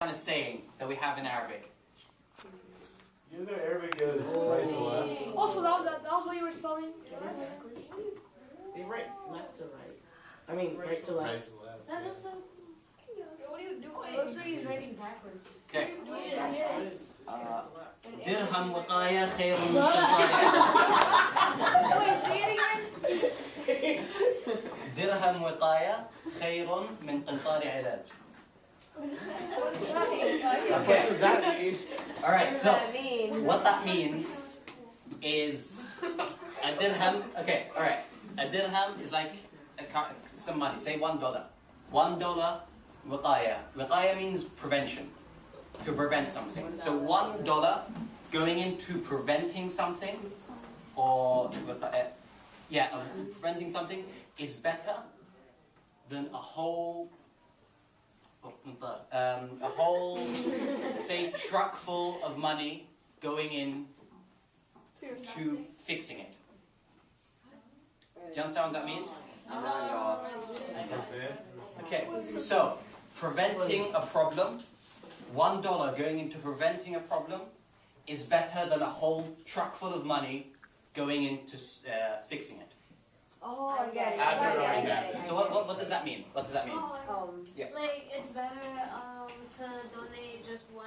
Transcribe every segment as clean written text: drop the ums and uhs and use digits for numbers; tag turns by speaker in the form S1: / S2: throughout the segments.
S1: kind of saying that we have in Arabic?
S2: You know Arabic goes right to left.
S3: Also, that was what you were spelling?
S4: They write left to right. I mean, right to left.
S2: Right to left.
S3: That looks like... What are you doing? It looks like he's writing backwards.
S1: Okay.
S3: Yes.
S1: Dirham wiqaya khayrun min qitari
S3: Wait, say it again?
S1: dirham wiqaya khayrun min qitari ilaj.
S4: What does that mean?
S1: All right. So what that means is a dirham. Okay. All right. A dirham is like some money. Say $1. $1 wiqaya. Wiqaya means prevention. To prevent something. So $1 going into preventing something, or preventing something is better than a whole say truck full of money going in to fixing it. Do you understand what that means? Okay, so preventing a problem, $1 going into preventing a problem is better than a whole truck full of money going into fixing it.
S3: Oh, I get it.
S2: I get it.
S1: So what does that mean? What does that mean? Yeah.
S5: Like, it's better to donate just $1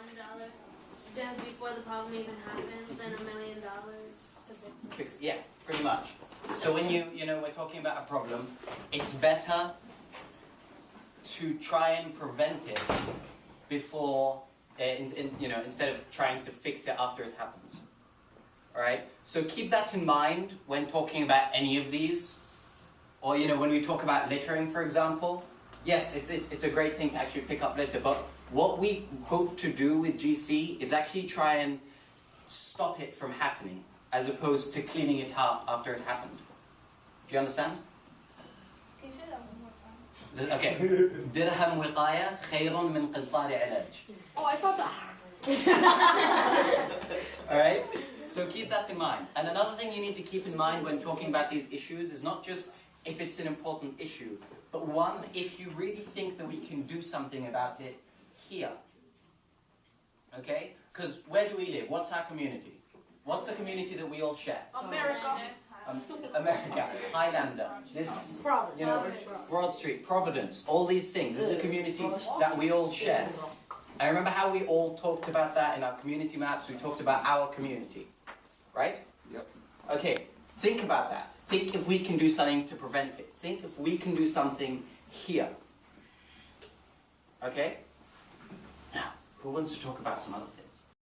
S5: just before the problem even happens than $1 million to fix it.
S1: Yeah, pretty much. So when we're talking about a problem, it's better to try and prevent it before, instead of trying to fix it after it happens. All right. So keep that in mind when talking about any of these, or when we talk about littering, for example. Yes, it's a great thing to actually pick up litter, but what we hope to do with GC is actually try and stop it from happening, as opposed to cleaning it up after it happened. Do you understand?
S3: Can you say that one more time?
S1: Okay. Dirham wiqaya khayrun min qitari ilaj.
S3: Oh, I thought that.
S1: All right. So keep that in mind. And another thing you need to keep in mind when talking about these issues is not just if it's an important issue, but one, if you really think that we can do something about it here. Okay? Because where do we live? What's our community? What's a community that we all share?
S3: America.
S1: America, Highlander, this, Broad Street, Providence, all these things. This is a community that we all share. I remember how we all talked about that in our community maps. We talked about our community, right?
S2: Yep.
S1: Okay, think about that. Think if we can do something to prevent it. Think if we can do something here. Okay? Now, who wants to talk about some other things?